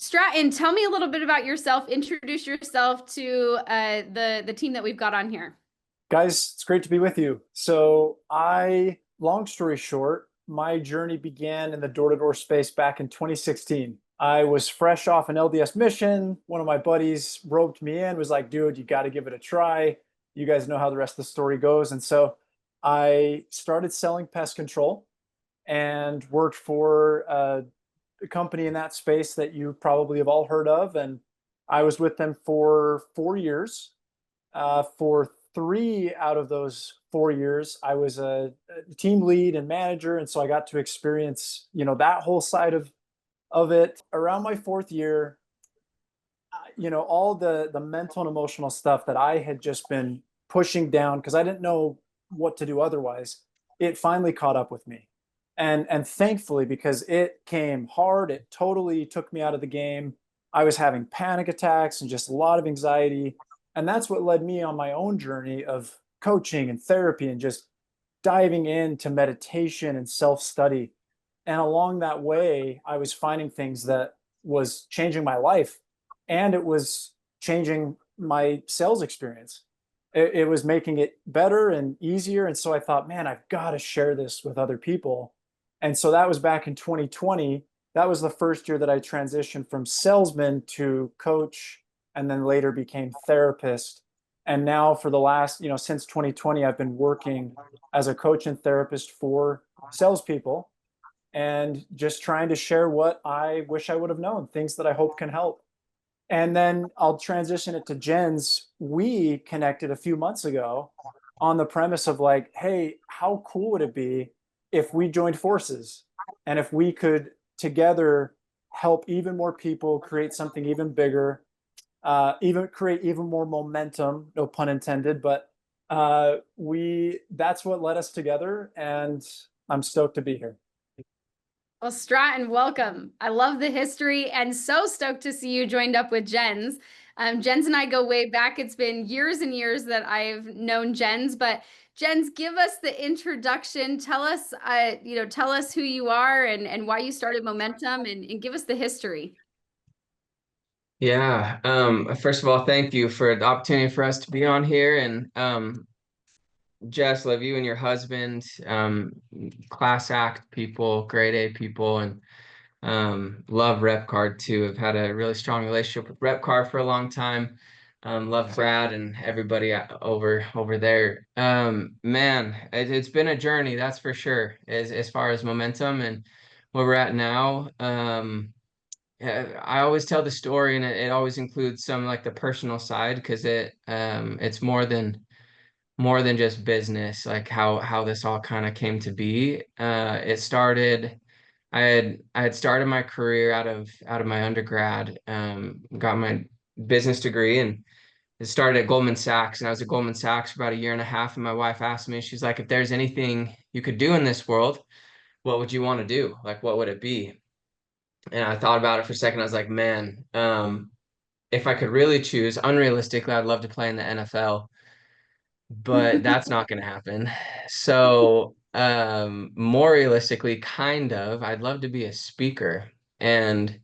Stratton, tell me a little bit about yourself. Introduce yourself to the team that we've got on here. Guys, it's great to be with you. Long story short, my journey began in the door-to-door space back in 2016. I was fresh off an LDS mission. One of my buddies roped me in, was like, dude, you got to give it a try. You guys know how the rest of the story goes. And so I started selling pest control and worked for a company in that space that you probably have all heard of. And I was with them for 4 years. For 3 out of those 4 years, I was a team lead and manager, and so I got to experience, that whole side of it. Around my fourth year, all the mental and emotional stuff that I had just been pushing down because I didn't know what to do otherwise, it finally caught up with me. And thankfully, because it came hard, it totally took me out of the game. I was having panic attacks and just a lot of anxiety. And that's what led me on my own journey of coaching and therapy and just diving into meditation and self-study. And along that way, I was finding things that was changing my life, and it was changing my sales experience. It was making it better and easier. And so I thought, man, I've got to share this with other people. And so that was back in 2020. That was the first year that I transitioned from salesman to coach, and then later became therapist. And now for the last, since 2020, I've been working as a coach and therapist for salespeople and just trying to share what I wish I would have known, things that I hope can help. And then I'll transition it to Jen's. We connected a few months ago on the premise of like, hey, how cool would it be if we joined forces and if we could together help even more people create something even bigger, even create even more momentum, no pun intended, but that's what led us together, and I'm stoked to be here. Well, Stratton, welcome. I love the history and so stoked to see you joined up with Jens. Jens and I go way back. It's been years and years that I've known Jens, but Jens, give us the introduction. Tell us, tell us who you are and why you started Momentum, and give us the history. Yeah. First of all, thank you for the opportunity for us to be on here. And Jess, love you and your husband, class act people, grade A people, and love Repcard too. I've had a really strong relationship with Repcard for a long time. Love Brad and everybody over there. Man, it's been a journey, that's for sure, as far as momentum and where we're at now. I always tell the story, and it always includes some like the personal side because it's more than just business, like how this all kind of came to be. It started. I had started my career out of my undergrad, got my business degree, and it started at Goldman Sachs. And I was at Goldman Sachs for about a year and a half. And my wife asked me, she's like, if there's anything you could do in this world, what would you want to do? Like, what would it be? And I thought about it for a second. I was like, man, if I could really choose, unrealistically, I'd love to play in the NFL, but that's not going to happen. So, more realistically, kind of, I'd love to be a speaker and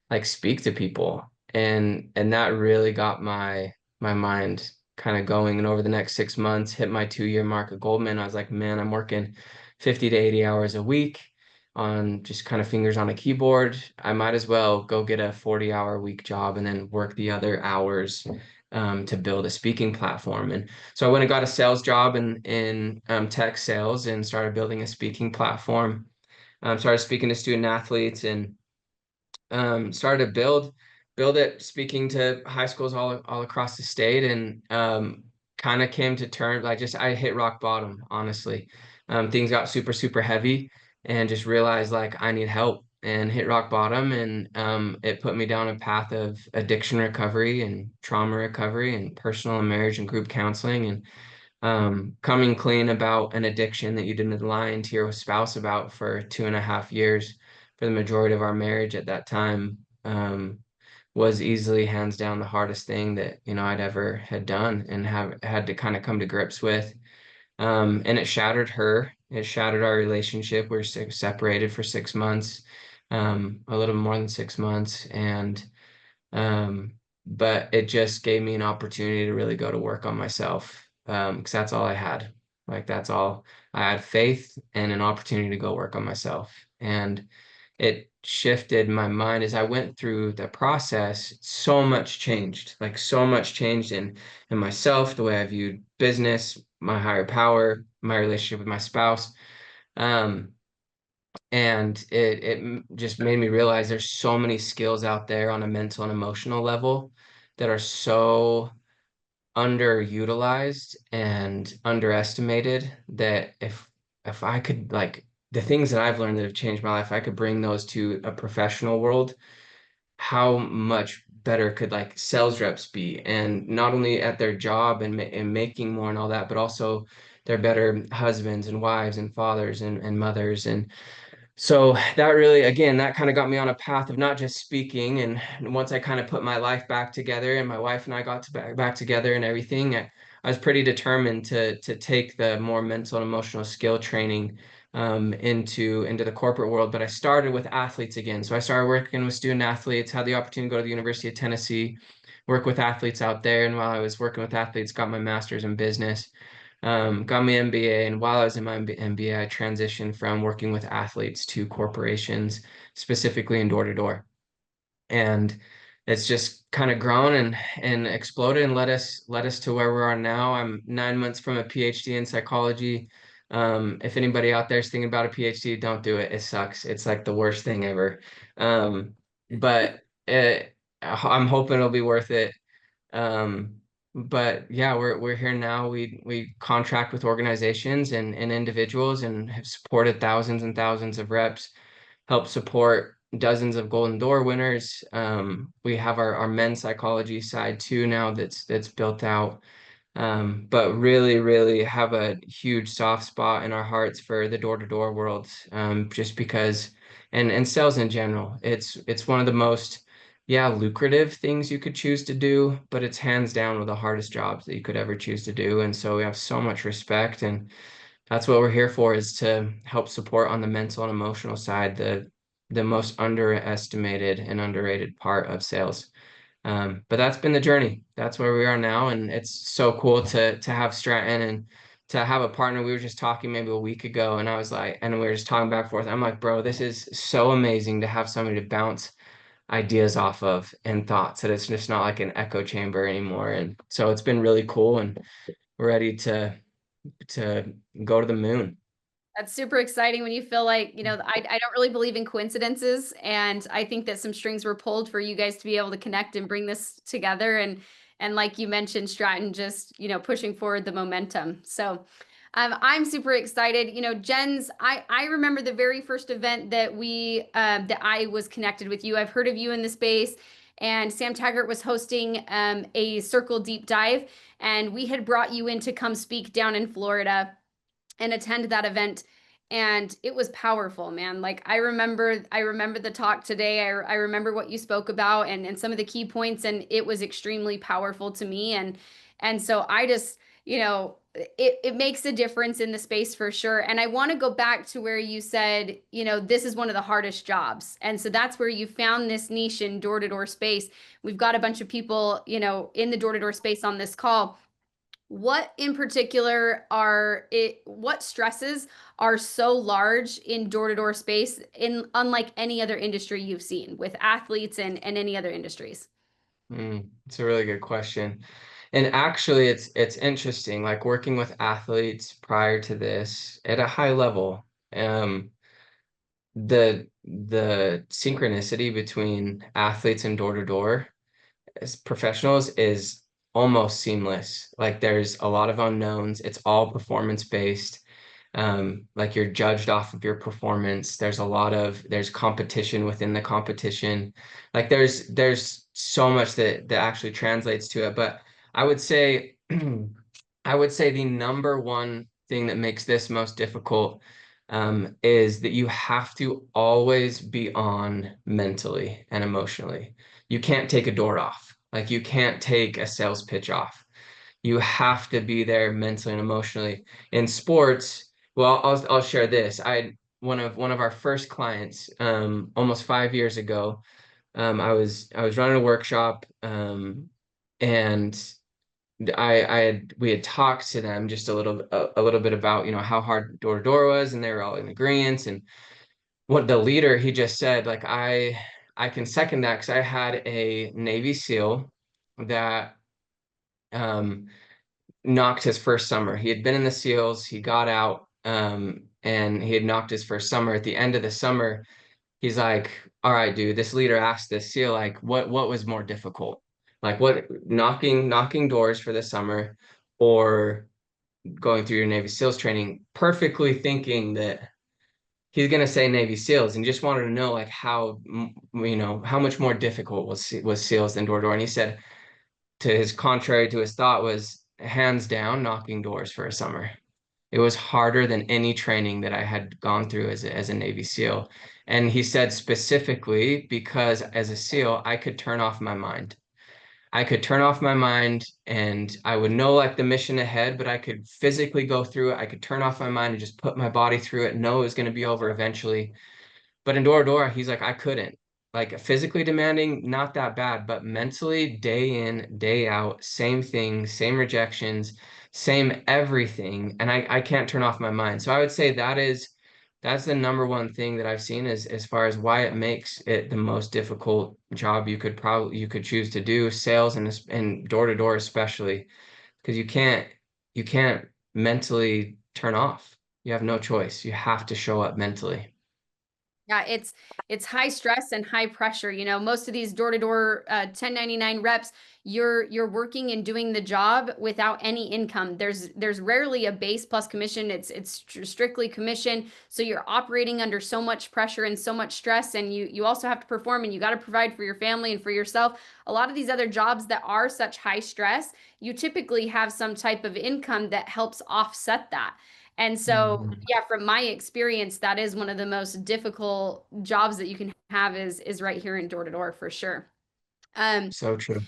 like speak to people. And that really got my mind kind of going. And over the next 6 months, hit my 2 year mark at Goldman. I was like, man, I'm working 50 to 80 hours a week on just kind of fingers on a keyboard. I might as well go get a 40-hour week job and then work the other hours to build a speaking platform. And so I went and got a sales job in tech sales and started building a speaking platform. Started speaking to student athletes and started to build it, speaking to high schools all across the state, and kind of came to terms. I hit rock bottom, honestly. Things got super, super heavy, and just realized like I need help, and hit rock bottom. And it put me down a path of addiction recovery and trauma recovery and personal and marriage and group counseling, and coming clean about an addiction that you didn't lie to your spouse about for 2.5 years for the majority of our marriage at that time. Was easily hands down the hardest thing that I'd ever had done and have had to kind of come to grips with. And it shattered her. It shattered our relationship. We were separated for 6 months. a little more than 6 months. And but it just gave me an opportunity to really go to work on myself, because that's all I had. Like that's all I had, faith and an opportunity to go work on myself. And it shifted my mind as I went through the process. So much changed, like so much changed in myself, the way I viewed business, my higher power, my relationship with my spouse. Um, and it just made me realize there's so many skills out there on a mental and emotional level that are so underutilized and underestimated, that if I could, like, the things that I've learned that have changed my life, I could bring those to a professional world, how much better could like sales reps be, and not only at their job and making more and all that, but also they're better husbands and wives and fathers and mothers. And so that really, again, that kind of got me on a path of not just speaking. And once I kind of put my life back together and my wife and I got to back together and everything, I was pretty determined to take the more mental and emotional skill training into the corporate world. But I started with athletes again. So I started working with student athletes, had the opportunity to go to the University of Tennessee, work with athletes out there. And while I was working with athletes, got my master's in business. Got my MBA, and while I was in my MBA, I transitioned from working with athletes to corporations, specifically in door to door. And it's just kind of grown and exploded and led us to where we are now. I'm 9 months from a PhD in psychology. If anybody out there is thinking about a PhD, don't do it. It sucks. It's like the worst thing ever. But I'm hoping it'll be worth it. Um, but yeah, we're here now. We contract with organizations and individuals, and have supported thousands and thousands of reps, help support dozens of Golden Door winners. We have our men's psychology side too now, that's built out. But really, really have a huge soft spot in our hearts for the door-to-door world, just because, and sales in general. It's one of the most, yeah, lucrative things you could choose to do, but it's hands down one of the hardest jobs that you could ever choose to do. And so we have so much respect, and that's what we're here for, is to help support on the mental and emotional side, the most underestimated and underrated part of sales. But that's been the journey. That's where we are now, and it's so cool to have Stratton and to have a partner. We were just talking maybe a week ago, and I was like, and we were just talking back and forth. I'm like, bro, this is so amazing to have somebody to bounce ideas off of and thoughts, that it's just not like an echo chamber anymore. And so it's been really cool, and we're ready to go to the moon. That's super exciting when you feel like, I don't really believe in coincidences. And I think that some strings were pulled for you guys to be able to connect and bring this together. And like you mentioned, Stratton just, pushing forward the momentum. So I'm super excited. Jens, I remember the very first event that I was connected with you. I've heard of you in the space, and Sam Taggart was hosting a circle deep dive, and we had brought you in to come speak down in Florida and attend that event, and it was powerful, man. Like I remember the talk today. I remember what you spoke about, and some of the key points, and it was extremely powerful to me. And so I just, it makes a difference in the space for sure. And I want to go back to where you said, this is one of the hardest jobs, and so that's where you found this niche in door to door space. We've got a bunch of people, in the door to door space on this call. What in particular what stresses are so large in door-to-door space, in unlike any other industry you've seen with athletes and any other industries? It's a really good question. And actually, it's interesting, like working with athletes prior to this at a high level. The synchronicity between athletes and door to door as professionals is almost seamless. Like there's a lot of unknowns. It's all performance based. Like you're judged off of your performance. There's competition within the competition. Like there's so much that actually translates to it. But I would say I would say the number one thing that makes this most difficult, is that you have to always be on mentally and emotionally. You can't take a door off. Like you can't take a sales pitch off. You have to be there mentally and emotionally. In sports, well, I'll share this. one of our first clients, almost 5 years ago. I was running a workshop, and we had talked to them just a little bit about, how hard door to door was, and they were all in agreement. And what the leader, he just said, like, I can second that, because I had a Navy SEAL that knocked his first summer. He had been in the SEALs, he got out, and he had knocked his first summer. At the end of the summer, he's like, all right, dude, this leader asked this SEAL, like, what was more difficult? Like, what, knocking doors for the summer, or going through your Navy SEALs training? Perfectly thinking that he's gonna say Navy SEALs, and just wanted to know, like, how how much more difficult was SEALs than door to door. And he said, to his contrary to his thought, was hands down knocking doors for a summer. It was harder than any training that I had gone through as a Navy SEAL. And he said, specifically because as a SEAL, I could turn off my mind. I could turn off my mind, and I would know, like, the mission ahead, but I could physically go through it. I could turn off my mind and just put my body through it, know it was going to be over eventually. But in door to door, he's like, I couldn't. Like, physically demanding, not that bad, but mentally, day in, day out, same thing, same rejections, same everything. And I can't turn off my mind. So I would say that's the number one thing that I've seen, as far as why it makes it the most difficult job you could choose to do, sales and door to door especially, because you can't mentally turn off. You have no choice. You have to show up mentally. Yeah, it's high stress and high pressure. Most of these door-to-door 1099 reps, you're working and doing the job without any income. There's rarely a base plus commission. It's strictly commission. So you're operating under so much pressure and so much stress, and you also have to perform, and you got to provide for your family and for yourself. A lot of these other jobs that are such high stress, you typically have some type of income that helps offset that. And so, yeah, from my experience, that is one of the most difficult jobs that you can have is right here in door to door for sure. So true.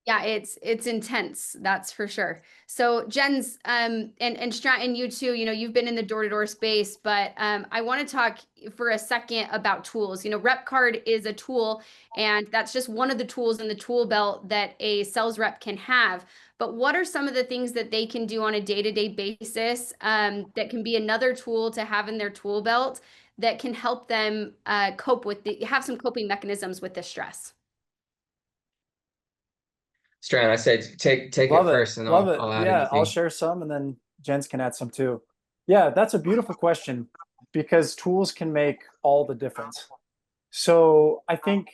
Yeah, it's intense, that's for sure. So Jens, and Stratton, you too, you've been in the door-to-door space, but I want to talk for a second about tools. Repcard is a tool, and that's just one of the tools in the tool belt that a sales rep can have. But what are some of the things that they can do on a day-to-day basis that can be another tool to have in their tool belt that can help them have some coping mechanisms with the stress? Strand, I said take it Love it. first, and Love I'll it. add Yeah, I'll anything. share some and then Jens can add some too. Yeah, that's a beautiful question because tools can make all the difference. So I think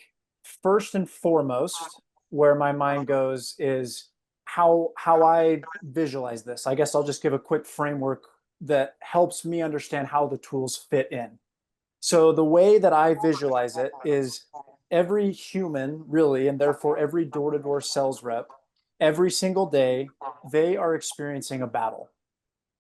first and foremost, where my mind goes is how I visualize this. I guess I'll just give a quick framework that helps me understand how the tools fit in. So the way that I visualize it is every human, really, and therefore every door-to-door sales rep, every single day, they are experiencing a battle.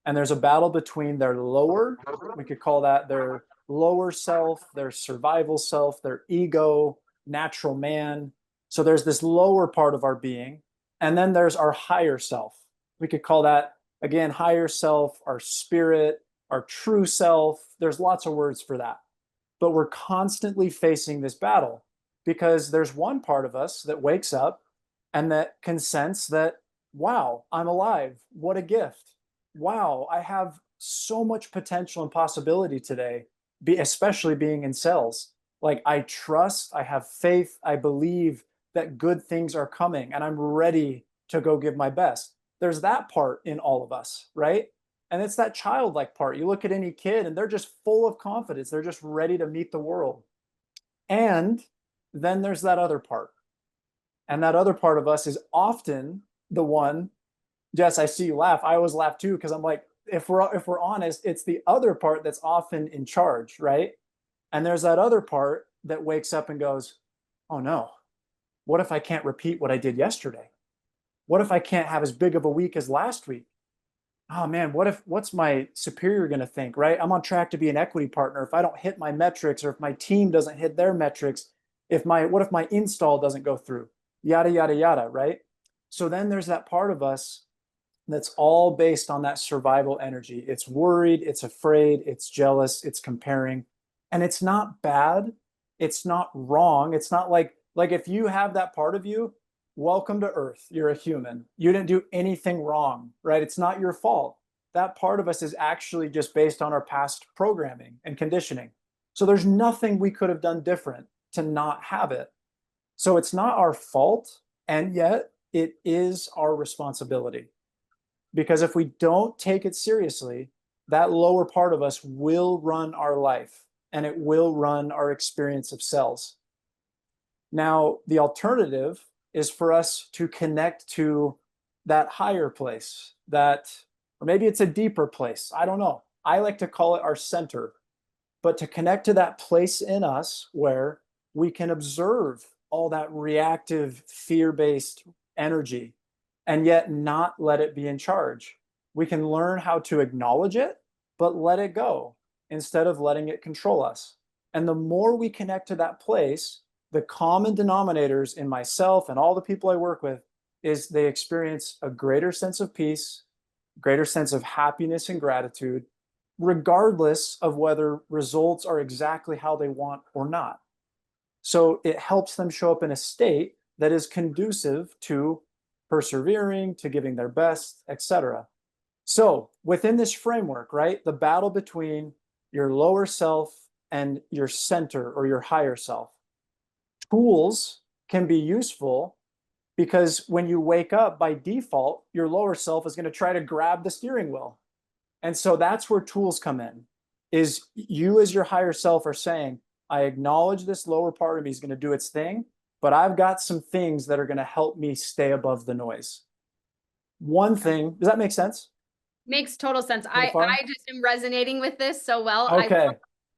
And there's a battle between their lower, we could call that their lower self, their survival self, their ego, natural man. So there's this lower part of our being. And then there's our higher self. We could call that, again, higher self, our spirit, our true self. There's lots of words for that. But we're constantly facing this battle because there's one part of us that wakes up and that can sense that, wow, I'm alive. What a gift. Wow, I have so much potential and possibility today, especially being in sales. Like, I trust, I have faith, I believe that good things are coming, and I'm ready to go give my best. There's that part in all of us, right? And it's that childlike part. You look at any kid and they're just full of confidence. They're just ready to meet the world. And then there's that other part. And that other part of us is often the one, Jess, I see you laugh. I always laugh too, because I'm like, if we're honest, it's the other part that's often in charge, right? And there's that other part that wakes up and goes, oh no, what if I can't repeat what I did yesterday? What if I can't have as big of a week as last week? Oh man, what's my superior going to think, right? I'm on track to be an equity partner. If I don't hit my metrics, or if my team doesn't hit their metrics, what if my install doesn't go through? Yada, yada, yada, right? So then there's that part of us that's all based on that survival energy. It's worried, it's afraid, it's jealous, it's comparing. And it's not bad. It's not wrong. It's not like if you have that part of you, welcome to Earth. You're a human. You didn't do anything wrong, right? It's not your fault. That part of us is actually just based on our past programming and conditioning. So there's nothing we could have done different to not have it. So it's not our fault, and yet it is our responsibility. Because if we don't take it seriously, that lower part of us will run our life, and it will run our experience of cells. Now, the alternative is for us to connect to that higher place, or maybe it's a deeper place. I don't know. I like to call it our center, but to connect to that place in us where we can observe all that reactive, fear-based energy and yet not let it be in charge. We can learn how to acknowledge it, but let it go instead of letting it control us. And the more we connect to that place, the common denominators in myself and all the people I work with is they experience a greater sense of peace, greater sense of happiness and gratitude, regardless of whether results are exactly how they want or not. So it helps them show up in a state that is conducive to persevering, to giving their best, etc. So within this framework, right, the battle between your lower self and your center or your higher self, tools can be useful because when you wake up by default, your lower self is going to try to grab the steering wheel. And so that's where tools come in, is you as your higher self are saying, I acknowledge this lower part of me is going to do its thing, but I've got some things that are going to help me stay above the noise. One thing, does that make sense? Makes total sense. So I far? just am resonating with this so well. Okay.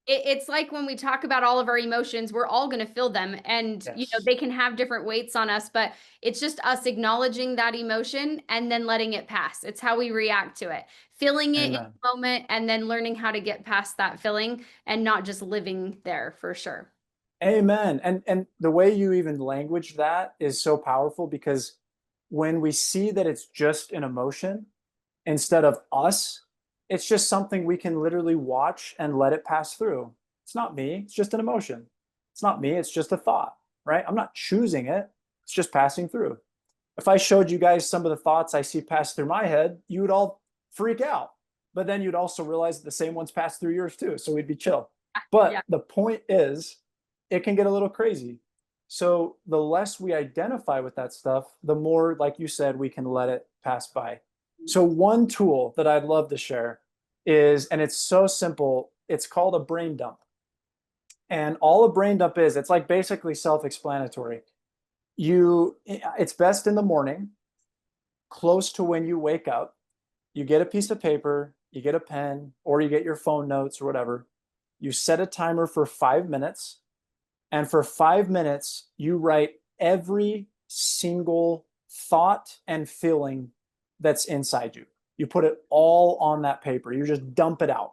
It's like when we talk about all of our emotions, we're all going to feel them, and Yes. they can have different weights on us, but it's just us acknowledging that emotion and then letting it pass. It's how we react to it, feeling it in Amen. the moment, and then learning how to get past that feeling and not just living there, for sure. Amen. And the way you even language that is so powerful, because when we see that it's just an emotion instead of us, it's just something we can literally watch and let it pass through. It's not me, it's just an emotion. It's not me, it's just a thought, right? I'm not choosing it, it's just passing through. If I showed you guys some of the thoughts I see pass through my head, you would all freak out. But then you'd also realize that the same ones pass through yours too. So we'd be chill. But Yeah. the point is, it can get a little crazy. So the less we identify with that stuff, the more, like you said, we can let it pass by. So one tool that I'd love to share is, and it's so simple, it's called a brain dump. And all a brain dump is, it's like basically self-explanatory. It's best in the morning, close to when you wake up. You get a piece of paper, you get a pen, or you get your phone notes or whatever. You set a timer for 5 minutes. And for 5 minutes, you write every single thought and feeling that's inside you. You put it all on that paper. You just dump it out.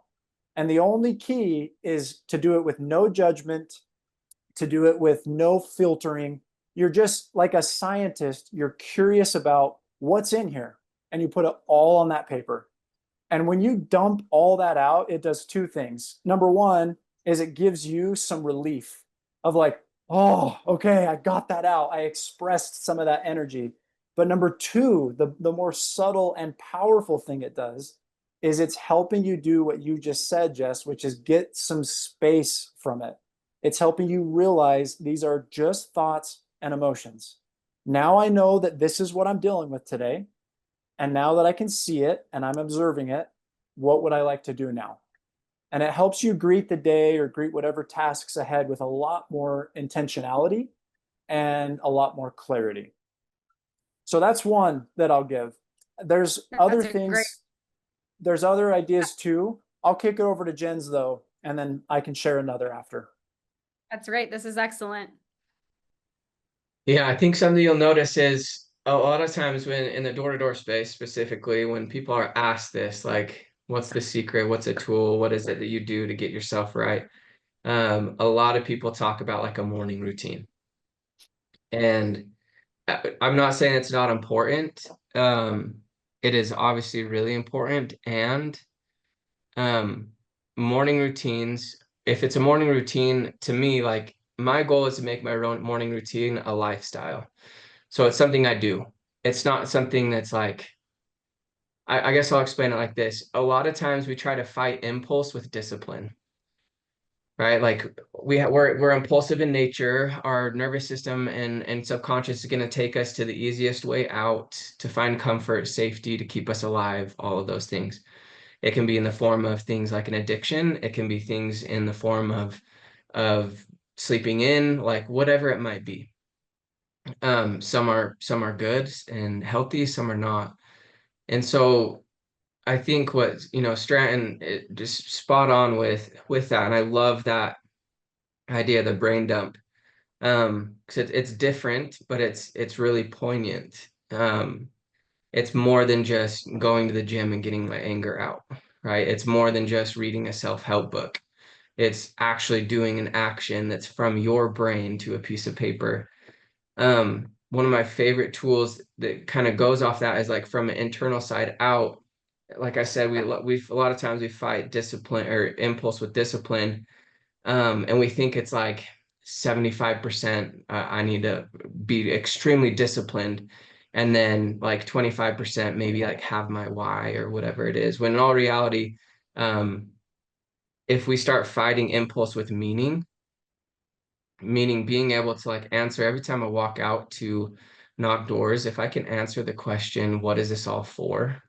And the only key is to do it with no judgment, to do it with no filtering. You're just like a scientist. You're curious about what's in here, and you put it all on that paper. And when you dump all that out, it does two things. Number one is it gives you some relief of like, oh, okay, I got that out. I expressed some of that energy. But number two, the more subtle and powerful thing it does is it's helping you do what you just said, Jess, which is get some space from it. It's helping you realize these are just thoughts and emotions. Now I know that this is what I'm dealing with today. And now that I can see it and I'm observing it, what would I like to do now? And it helps you greet the day or greet whatever tasks ahead with a lot more intentionality and a lot more clarity. So that's one that I'll give. There's other things, there's other ideas too. I'll kick it over to Jen's though, and then I can share another after. That's right. This is excellent. Yeah, I think something you'll notice is a lot of times when in the door-to-door space specifically, when people are asked this, like, what's the secret? What's a tool? What is it that you do to get yourself right? A lot of people talk about like a morning routine. And I'm not saying it's not important, it is obviously really important. And morning routines, if it's a morning routine, to me, like my goal is to make my own morning routine a lifestyle. So it's something I do. It's not something that's like, I guess I'll explain it like this. A lot of times we try to fight impulse with discipline, right? Like we're impulsive in nature. Our nervous system and subconscious is going to take us to the easiest way out to find comfort, safety, to keep us alive, all of those things. It can be in the form of things like an addiction. It can be things in the form of sleeping in, like whatever it might be. Some are good and healthy, some are not. And so I think what, Stratton just spot on with that. And I love that idea of the brain dump. Because it's different, but it's really poignant. It's more than just going to the gym and getting my anger out, right? It's more than just reading a self-help book. It's actually doing an action that's from your brain to a piece of paper. One of my favorite tools that kind of goes off that is like from an internal side out. Like I said, we a lot of times we fight discipline or impulse with discipline, and we think it's like 75%, I need to be extremely disciplined, and then like 25% maybe like have my why or whatever it is. When in all reality, if we start fighting impulse with meaning being able to like answer every time I walk out to knock doors, if I can answer the question, what is this all for?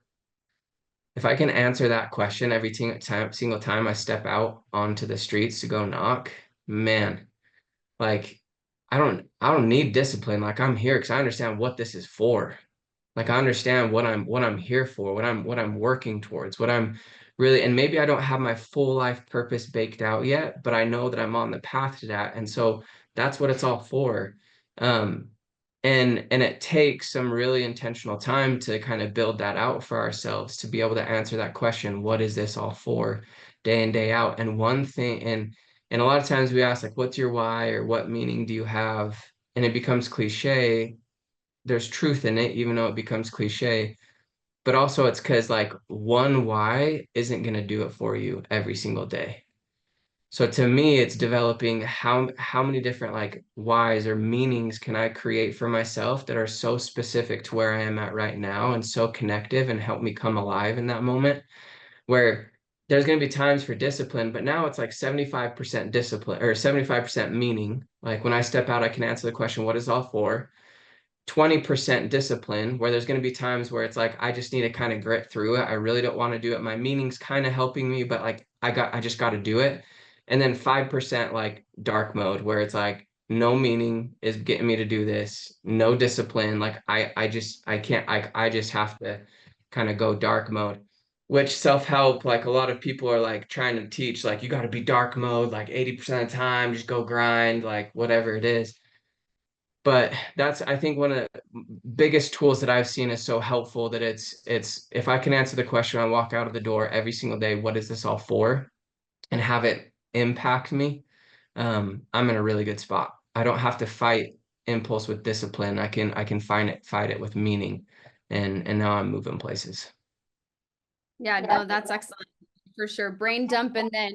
If I can answer that question every single time I step out onto the streets to go knock, man, like I don't need discipline. Like I'm here because I understand what this is for. Like I understand what I'm here for, what I'm working towards, what I'm really, and maybe I don't have my full life purpose baked out yet, but I know that I'm on the path to that. And so that's what it's all for. Um, and it takes some really intentional time to kind of build that out for ourselves to be able to answer that question, what is this all for, day in, day out? And one thing, and a lot of times we ask like, what's your why or what meaning do you have? And it becomes cliche. There's truth in it, even though it becomes cliche. But also it's because like one why isn't going to do it for you every single day. So to me, it's developing how many different like whys or meanings can I create for myself that are so specific to where I am at right now and so connective and help me come alive in that moment, where there's going to be times for discipline, but now it's like 75% discipline or 75% meaning. Like when I step out, I can answer the question, what is all for? 20% discipline, where there's going to be times where it's like I just need to kind of grit through it. I really don't want to do it. My meaning's kind of helping me, but like I just got to do it. And then 5% like dark mode, where it's like no meaning is getting me to do this, no discipline. Like I can't, I just have to kind of go dark mode. Which self-help, like a lot of people are like trying to teach, like you got to be dark mode like 80% of the time, just go grind, like whatever it is. But that's, I think, one of the biggest tools that I've seen is so helpful, that it's if I can answer the question, I walk out of the door every single day, what is this all for, and have it impact me, I'm in a really good spot. I don't have to fight impulse with discipline. I can fight it with meaning, and now I'm moving places. Yeah, no, that's excellent for sure. Brain dump, and then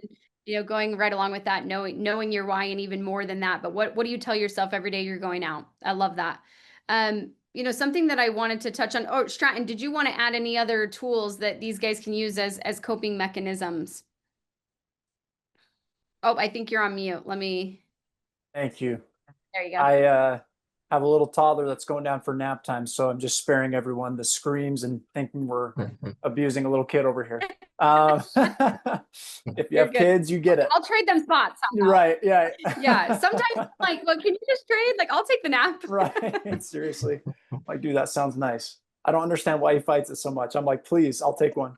going right along with that, knowing your why, and even more than that. But what do you tell yourself every day you're going out? I love that. Something that I wanted to touch on. Oh, Stratton, did you want to add any other tools that these guys can use as coping mechanisms? Oh, I think you're on mute. Let me. Thank you. There you go. I have a little toddler that's going down for nap time, so I'm just sparing everyone the screams and thinking we're abusing a little kid over here. If you have kids, you get it. I'll trade them spots somehow. Right, yeah. Yeah, sometimes like, well, can you just trade? Like, I'll take the nap. Right, seriously. Like, dude, that sounds nice. I don't understand why he fights it so much. I'm like, please, I'll take one.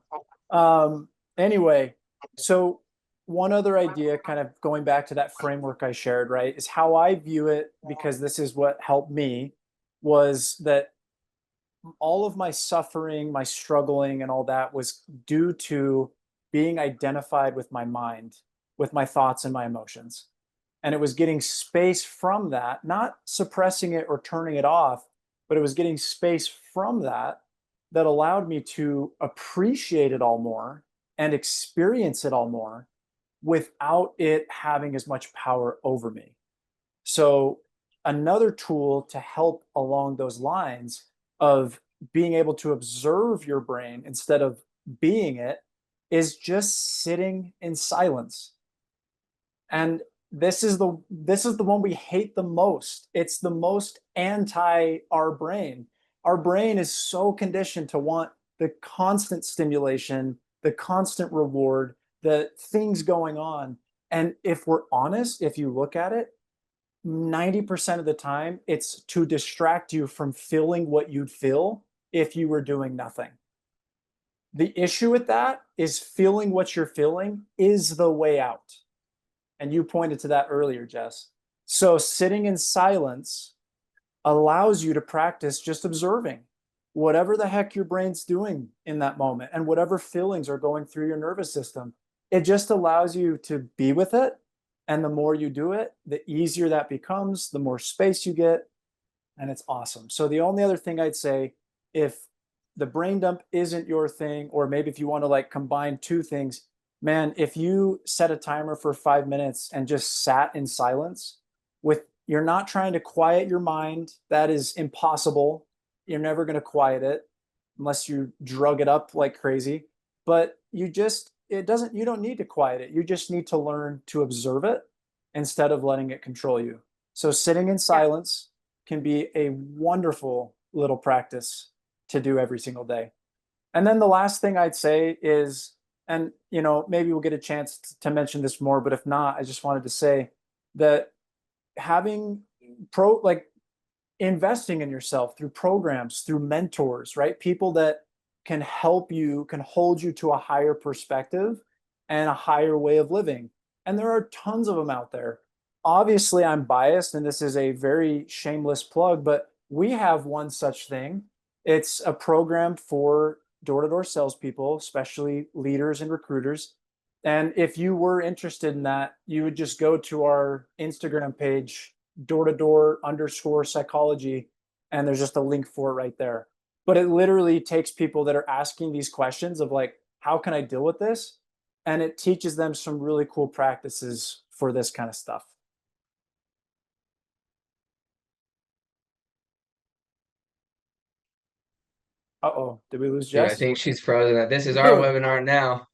Anyway, so one other idea, kind of going back to that framework I shared, right, is how I view it, because this is what helped me, was that all of my suffering, my struggling, and all that was due to being identified with my mind, with my thoughts and my emotions. And it was getting space from that, not suppressing it or turning it off, but it was getting space from that that allowed me to appreciate it all more and experience it all more without it having as much power over me. So another tool to help along those lines of being able to observe your brain instead of being it is just sitting in silence. And this is the one we hate the most. It's the most anti our brain. Our brain is so conditioned to want the constant stimulation, the constant reward, the things going on. And if we're honest, if you look at it, 90% of the time, it's to distract you from feeling what you'd feel if you were doing nothing. The issue with that is feeling what you're feeling is the way out. And you pointed to that earlier, Jess. So sitting in silence allows you to practice just observing whatever the heck your brain's doing in that moment and whatever feelings are going through your nervous system. It just allows you to be with it. And the more you do it, the easier that becomes, the more space you get. And it's awesome. So the only other thing I'd say, if the brain dump isn't your thing, or maybe if you want to like combine two things, man, if you set a timer for 5 minutes and just sat in silence with, you're not trying to quiet your mind. That is impossible. You're never going to quiet it unless you drug it up like crazy. But you don't need to quiet it. You just need to learn to observe it instead of letting it control you. So sitting in silence can be a wonderful little practice to do every single day. And then the last thing I'd say is, and maybe we'll get a chance to mention this more, but if not, I just wanted to say that having investing in yourself through programs, through mentors, right? People that can help you, can hold you to a higher perspective and a higher way of living. And there are tons of them out there. Obviously, I'm biased, and this is a very shameless plug, but we have one such thing. It's a program for door-to-door salespeople, especially leaders and recruiters. And if you were interested in that, you would just go to our Instagram page, door-to-door_psychology, and there's just a link for it right there. But it literally takes people that are asking these questions of like, how can I deal with this? And it teaches them some really cool practices for this kind of stuff. Uh-oh, did we lose Dude, I Jess? think she's frozen. This is our webinar now.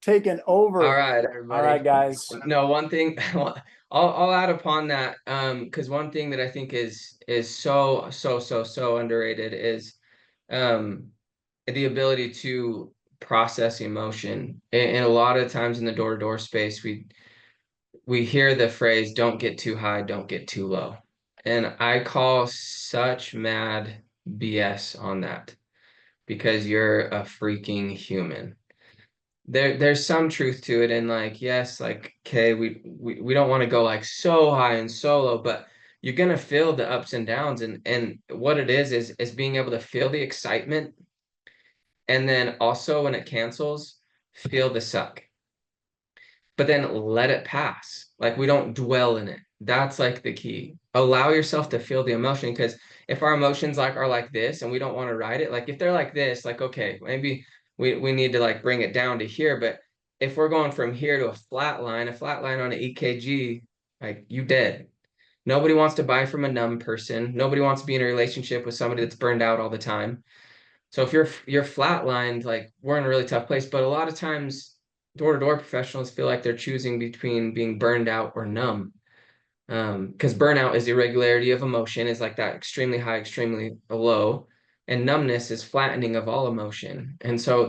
Taken over. All right, everybody. All right, guys. No, one thing I'll add upon that, because one thing that I think is so underrated is the ability to process emotion. And a lot of times in the door-to-door space, we hear the phrase, don't get too high, don't get too low. And I call such mad BS on that, because you're a freaking human. There's some truth to it, and like, yes, like, okay, we don't want to go like so high and so low, but you're gonna feel the ups and downs, and what it is being able to feel the excitement, and then also when it cancels, feel the suck, but then let it pass. Like, we don't dwell in it. That's like the key. Allow yourself to feel the emotion, because if our emotions are like this and we don't want to ride it, like if they're like this, like, okay, maybe we need to like bring it down to here. But if we're going from here to a flat line on an EKG, like, you dead. Nobody wants to buy from a numb person. Nobody wants to be in a relationship with somebody that's burned out all the time. So if you're flatlined, like, we're in a really tough place. But a lot of times door-to-door professionals feel like they're choosing between being burned out or numb. Because burnout is irregularity of emotion, is like that extremely high, extremely low, and numbness is flattening of all emotion. And so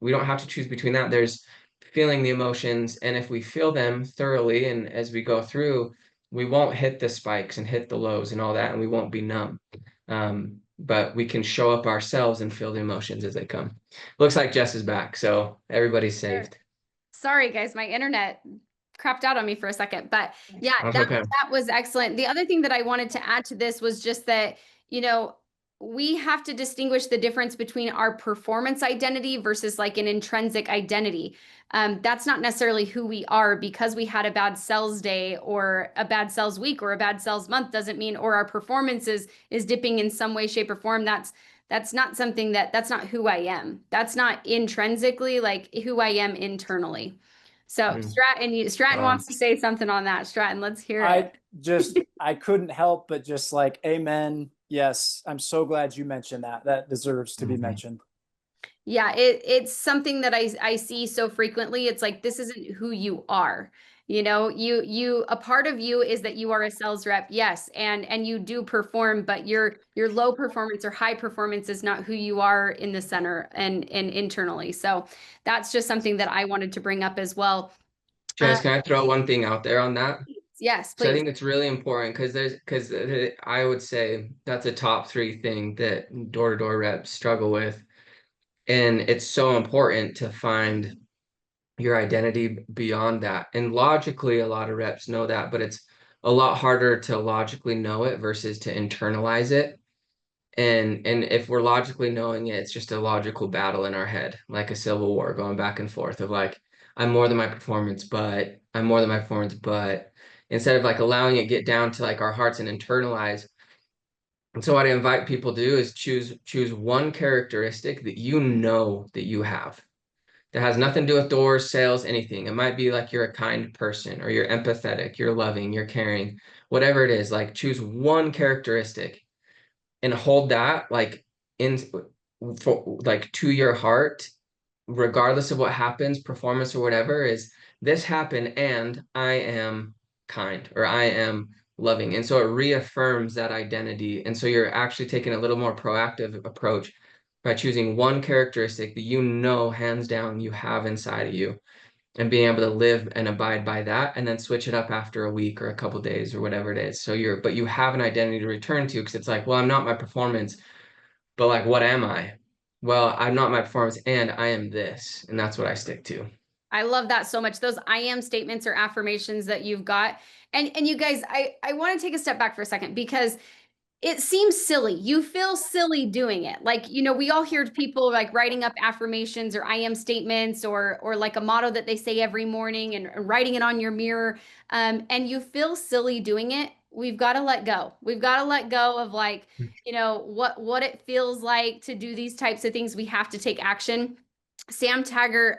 we don't have to choose between that. There's feeling the emotions, and if we feel them thoroughly, and as we go through, we won't hit the spikes and hit the lows and all that, and we won't be numb. But we can show up ourselves and feel the emotions as they come. Looks like Jess is back, so everybody's saved. Sorry, guys, my internet crapped out on me for a second, but yeah, Okay. that was excellent. The other thing that I wanted to add to this was just that, we have to distinguish the difference between our performance identity versus like an intrinsic identity. That's not necessarily who we are. Because we had a bad sales day or a bad sales week or a bad sales month doesn't mean, or our performance is dipping in some way, shape, or form. That's that's not something that's not who I am. That's not intrinsically like who I am internally. So Stratton Wow. wants to say something on that. Stratton, let's hear it. I couldn't help but just like, amen. Yes, I'm so glad you mentioned that. That deserves to be mentioned. Yeah, it's something that I see so frequently. It's like this isn't who you are. You know, you a part of you is that you are a sales rep, yes, and you do perform, but your low performance or high performance is not who you are in the center and internally. So that's just something that I wanted to bring up as well. Jess, can I throw one thing out there on that? Yes, So I please. think it's really important because I would say that's a top three thing that door-to-door reps struggle with. And it's so important to find your identity beyond that. And logically, a lot of reps know that, but it's a lot harder to logically know it versus to internalize it. And if we're logically knowing it, it's just a logical battle in our head, like a civil war going back and forth of like, I'm more than my performance, but I'm more than my performance, but instead of like allowing it get down to like our hearts and internalize. And so what I invite people to do is choose one characteristic that you know that you have that has nothing to do with doors, sales, anything. It might be like you're a kind person or you're empathetic, you're loving, you're caring, whatever it is. Like choose one characteristic and hold that like in for like to your heart, regardless of what happens, performance or whatever, is this happened and I am kind or I am loving. And so it reaffirms that identity. And so you're actually taking a little more proactive approach by choosing one characteristic that you know hands down you have inside of you and being able to live and abide by that and then switch it up after a week or a couple days or whatever it is. So but you have an identity to return to because it's like, well, I'm not my performance, but like, what am I? Well, I'm not my performance and I am this. And that's what I stick to. I love that so much. Those I am statements or affirmations that you've got. And you guys, I want to take a step back for a second because it seems silly. You feel silly doing it. Like, you know, we all hear people like writing up affirmations or I am statements or like a motto that they say every morning and writing it on your mirror. And you feel silly doing it. We've got to let go. We've got to let go of like, you know, what it feels like to do these types of things. We have to take action. Sam Taggart,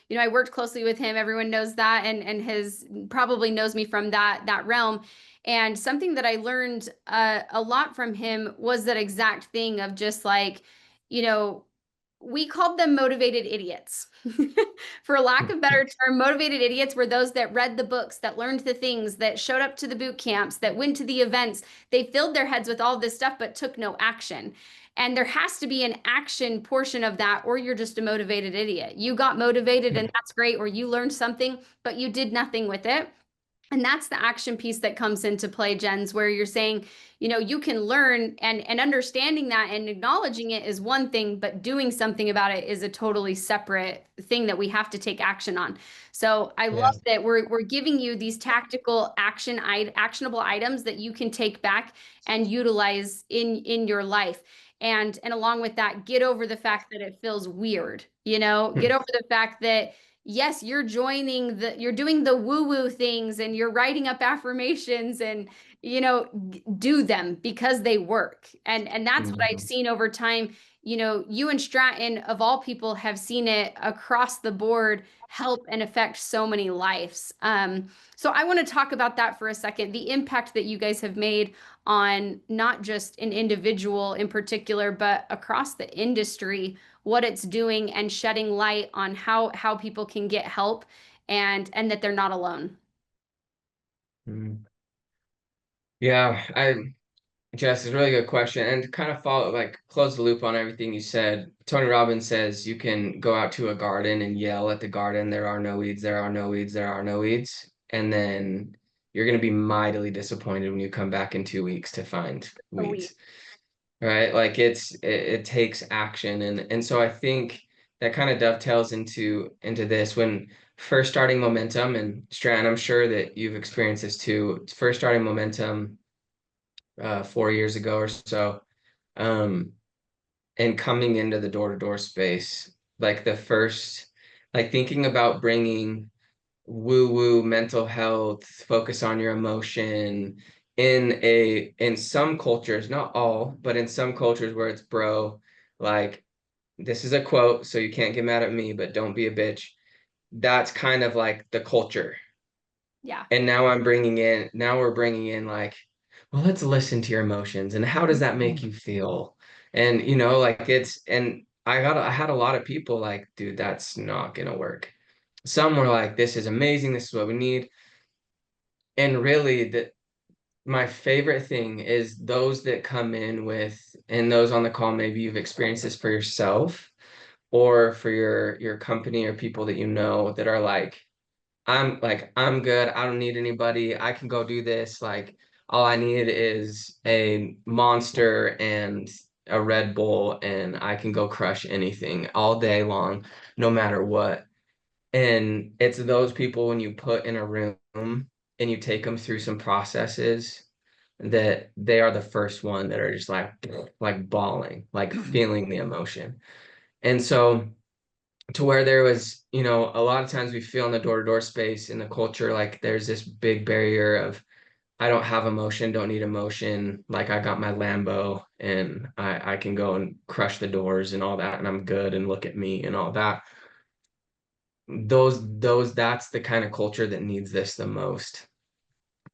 you know, I worked closely with him. Everyone knows that and has probably knows me from that realm. And something that I learned a lot from him was that exact thing of just like, you know, we called them motivated idiots. For lack of better term, motivated idiots were those that read the books, that learned the things, that showed up to the boot camps, that went to the events. They filled their heads with all this stuff, but took no action. And there has to be an action portion of that, or you're just a motivated idiot. You got motivated and that's great, or you learned something, but you did nothing with it. And that's the action piece that comes into play, Jens, where you're saying, you know, you can learn and understanding that and acknowledging it is one thing, but doing something about it is a totally separate thing that we have to take action on. So I Yeah. love that we're giving you these tactical actionable items that you can take back and utilize in your life. And along with that, get over the fact that it feels weird, you know, get over the fact that yes, you're you're doing the woo-woo things and you're writing up affirmations and, you know, do them because they work. And that's what I've seen over time. You know, you and Stratton, of all people, have seen it across the board help and affect so many lives. So I want to talk about that for a second, the impact that you guys have made on not just an individual in particular, but across the industry, what it's doing and shedding light on how people can get help and that they're not alone. Mm. Yeah, Jess, is a really good question. And to kind of follow, like, close the loop on everything you said, Tony Robbins says you can go out to a garden and yell at the garden, there are no weeds, there are no weeds, there are no weeds. And then you're going to be mightily disappointed when you come back in 2 weeks to find A week. weeds, right? Like it takes action. And so I think that kind of dovetails into this when first starting momentum, and Stratton, I'm sure that you've experienced this too, first starting momentum 4 years ago or so, um, and coming into the door-to-door space, like the first, like thinking about bringing woo-woo mental health, focus on your emotion, in some cultures, not all, but in some cultures where it's bro, like this is a quote, so you can't get mad at me, but don't be a bitch. That's kind of like the culture. Yeah. And now we're bringing in like, well, let's listen to your emotions and how does that make you feel? And like and I had a lot of people like, dude, that's not gonna work. Some were like, this is amazing, this is what we need. And really my favorite thing is those that come in with, and those on the call, maybe you've experienced this for yourself or for your company or people that that are like, I'm good. I don't need anybody. I can go do this. Like all I need is a Monster and a Red Bull and I can go crush anything all day long, no matter what. And it's those people when you put in a room and you take them through some processes that they are the first one that are just like bawling, like feeling the emotion. And so to where there was, a lot of times we feel in the door-to-door space in the culture, like there's this big barrier of, I don't have emotion, don't need emotion. Like I got my Lambo and I can go and crush the doors and all that, and I'm good and look at me and all that. That's the kind of culture that needs this the most.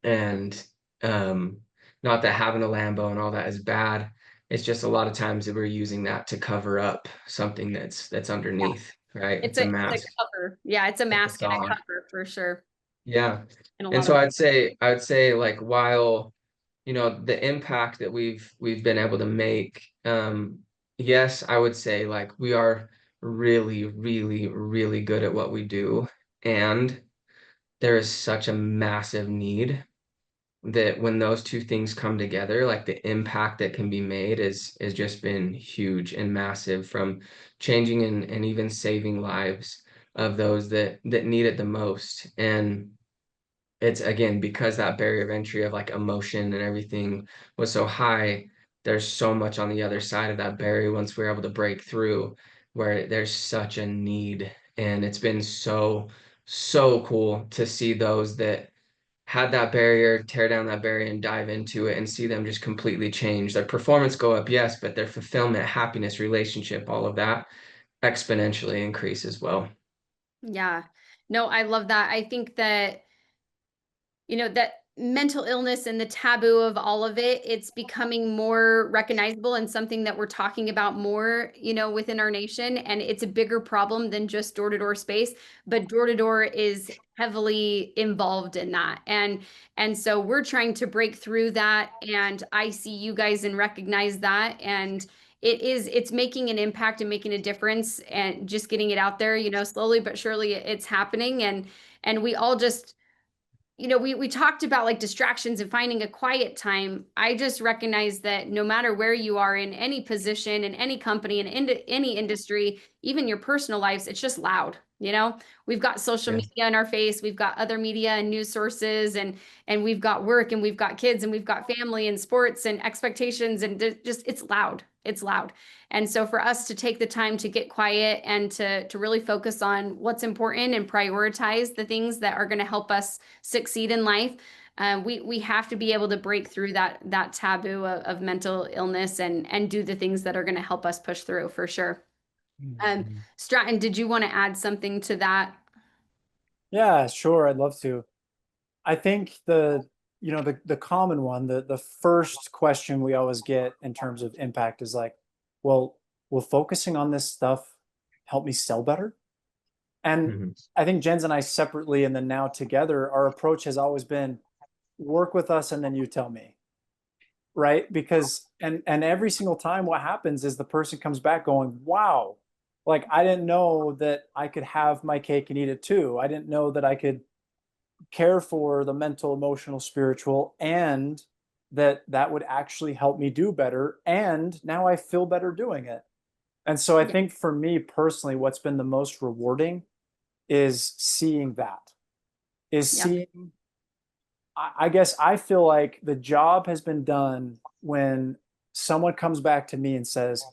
And not that having a Lambo and all that is bad. It's just a lot of times that we're using that to cover up something that's Yeah. underneath, right? It's It's a a mask, cover. Yeah, it's a a mask and a facade. cover for sure Yeah. in a And lot so of. I'd say like while the impact that we've been able to make, yes, I would say like we are really, really, really good at what we do. And there is such a massive need that when those two things come together, like the impact that can be made is just been huge and massive, from changing and even saving lives of those that need it the most. And it's again because that barrier of entry of like emotion and everything was so high. There's so much on the other side of that barrier once we're able to break through, where there's such a need. And it's been so cool to see those that had that barrier, tear down that barrier and dive into it and see them just completely change. Their performance go up, yes, but their fulfillment, happiness, relationship, all of that exponentially increase as well. Yeah. No, I love that. I think that that mental illness and the taboo of all of it, it's becoming more recognizable and something that we're talking about more, within our nation. And it's a bigger problem than just door-to-door space, but door-to-door is heavily involved in that. And so we're trying to break through that. And I see you guys and recognize that. And it's making an impact and making a difference and just getting it out there, slowly but surely it's happening. And we all just we talked about like distractions and finding a quiet time. I just recognize that no matter where you are in any position, in any company, in any industry, even your personal lives, it's just loud. We've got social Yes. media in our face, we've got other media and news sources, and we've got work and we've got kids and we've got family and sports and expectations, and just it's loud. It's loud. And so for us to take the time to get quiet and to really focus on what's important and prioritize the things that are going to help us succeed in life, we have to be able to break through that taboo of mental illness and do the things that are going to help us push through for sure. Mhm. Stratton, did you want to add something to that? Yeah, sure. I'd love to. I think the common one, the first question we always get in terms of impact is like, well, will focusing on this stuff help me sell better? And Mhm. I think Jens and I separately and then now together, our approach has always been work with us and then you tell me. Right? Because and every single time what happens is the person comes back going, wow, like I didn't know that I could have my cake and eat it too. I didn't know that I could care for the mental, emotional, spiritual, and that would actually help me do better. And now I feel better doing it. And so I Yeah. think for me personally, what's been the most rewarding is seeing that, is Yeah. seeing, I guess I feel like the job has been done when someone comes back to me and says,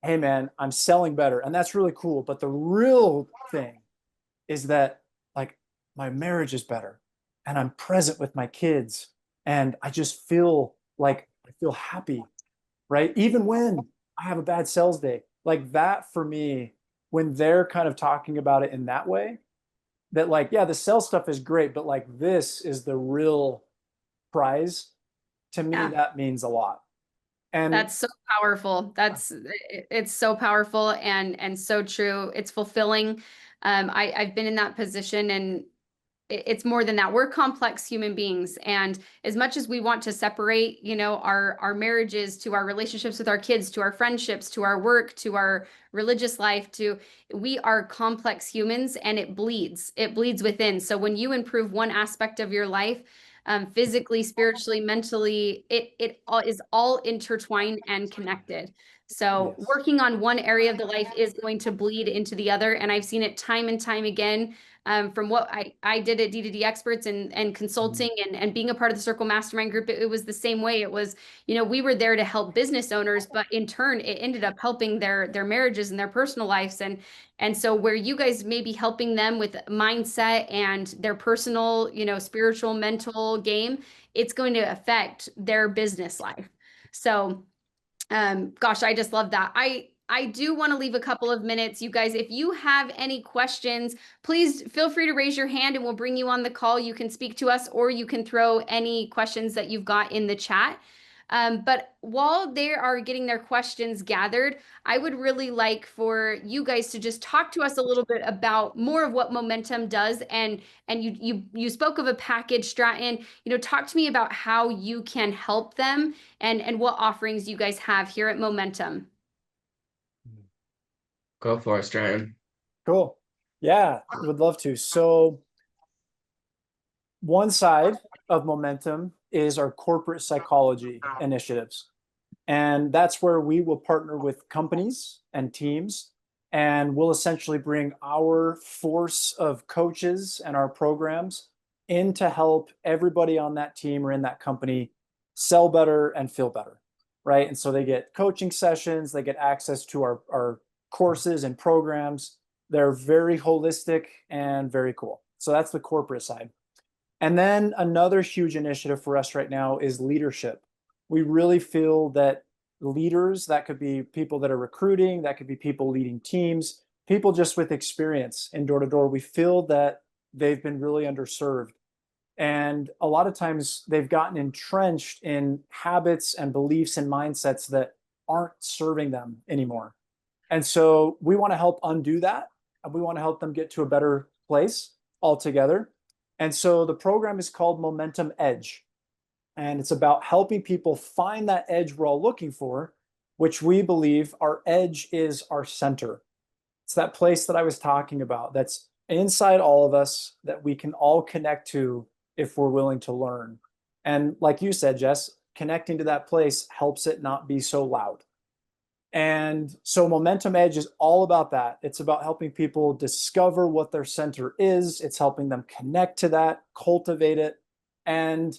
hey man, I'm selling better. And that's really cool. But the real thing is that like my marriage is better and I'm present with my kids And I just feel like I feel happy, right? Even when I have a bad sales day, like that for me, when they're kind of talking about it in that way, that like, yeah, the sales stuff is great, but like this is the real prize. To me, Yeah. that means a lot. And That's so powerful. It's so powerful and so true. It's fulfilling. I've been in that position, and it's more than that. We're complex human beings, and as much as we want to separate, our marriages, to our relationships with our kids, to our friendships, to our work, to our religious life, to we are complex humans, and it bleeds. It bleeds within. So when you improve one aspect of your life, physically, spiritually, mentally, it all is all intertwined and connected. So yes. working on one area of the life is going to bleed into the other, and I've seen it time and time again, from what I did at D2D Experts and Mhm. consulting and being a part of the Circle Mastermind group. It was the same way. It was, we were there to help business owners, but in turn, it ended up helping their marriages and their personal lives. And so where you guys may be helping them with mindset and their personal, spiritual, mental game, it's going to affect their business life. So gosh, I just love that. I do want to leave a couple of minutes. You guys, if you have any questions, please feel free to raise your hand and we'll bring you on the call. You can speak to us, or you can throw any questions that you've got in the chat. But while they are getting their questions gathered, I would really like for you guys to just talk to us a little bit about more of what Momentum does. And you spoke of a package, Stratton. Talk to me about how you can help them and what offerings you guys have here at Momentum. Go for it, Stratton. Cool. Yeah, would love to. So one side of Momentum is our corporate psychology initiatives. And that's where we will partner with companies and teams, and we'll essentially bring our force of coaches and our programs in to help everybody on that team or in that company sell better and feel better, right? And so they get coaching sessions, they get access to our courses and programs. They're very holistic and very cool. So that's the corporate side. And then another huge initiative for us right now is leadership. We really feel that leaders, that could be people that are recruiting, that could be people leading teams, people just with experience in door to door, we feel that they've been really underserved. And a lot of times they've gotten entrenched in habits and beliefs and mindsets that aren't serving them anymore. And so we want to help undo that. And we want to help them get to a better place altogether. And so the program is called Momentum Edge. And it's about helping people find that edge we're all looking for, which we believe our edge is our center. It's that place that I was talking about that's inside all of us that we can all connect to if we're willing to learn. And like you said, Jess, connecting to that place helps it not be so loud. And so Momentum Edge is all about that. It's about helping people discover what their center is. It's helping them connect to that, cultivate it. And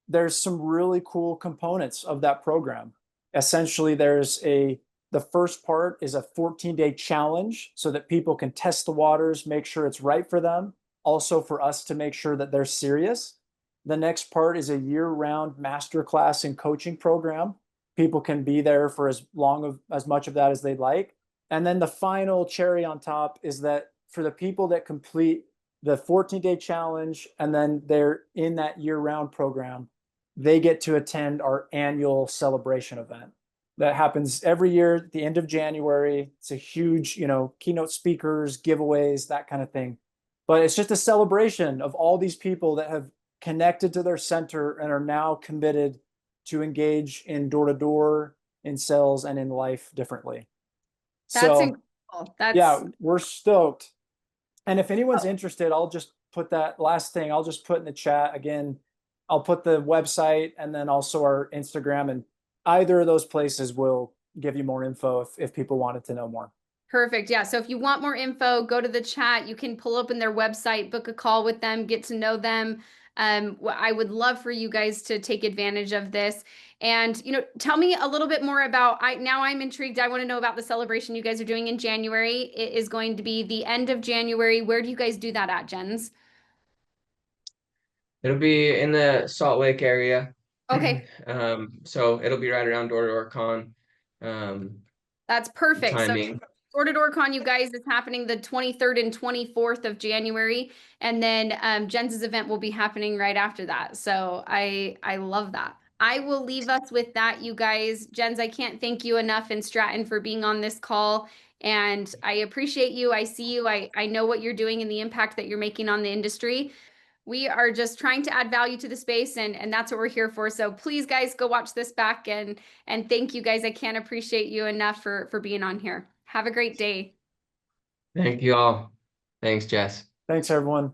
there's some really cool components of that program. Essentially, the first part is a 14-day challenge so that people can test the waters, make sure it's right for them. Also for us to make sure that they're serious. The next part is a year-round masterclass and coaching program. People can be there for as much of that as they'd like. And then the final cherry on top is that for the people that complete the 14-day challenge and then they're in that year-round program, they get to attend our annual celebration event that happens every year at the end of January. It's a huge, keynote speakers, giveaways, that kind of thing. But it's just a celebration of all these people that have connected to their center and are now committed to engage in door to door, in sales, and in life differently. That's So, incredible. yeah, we're stoked. And if anyone's interested, I'll just put that last thing, I'll just put in the chat again. I'll put the website and then also our Instagram, and either of those places will give you more info if people wanted to know more. Perfect. Yeah. So if you want more info, go to the chat. You can pull open their website, book a call with them, get to know them. I would love for you guys to take advantage of this. And, tell me a little bit more about, now I'm intrigued. I want to know about the celebration you guys are doing in January. It is going to be the end of January. Where do you guys do that at, Jens? It'll be in the Salt Lake area. Okay, So it'll be right around Door Con. that's perfect. So Timing. Door to Door Con, you guys, is happening the 23rd and 24th of January. And then Jens's event will be happening right after that. So I love that. I will leave us with that, you guys. Jens, I can't thank you enough, and Stratton, for being on this call. And I appreciate you. I see you. I know what you're doing and the impact that you're making on the industry. We are just trying to add value to the space, and that's what we're here for. So please, guys, go watch this back, and thank you, guys. I can't appreciate you enough for being on here. Have a great day. Thank you all. Thanks, Jess. Thanks, everyone.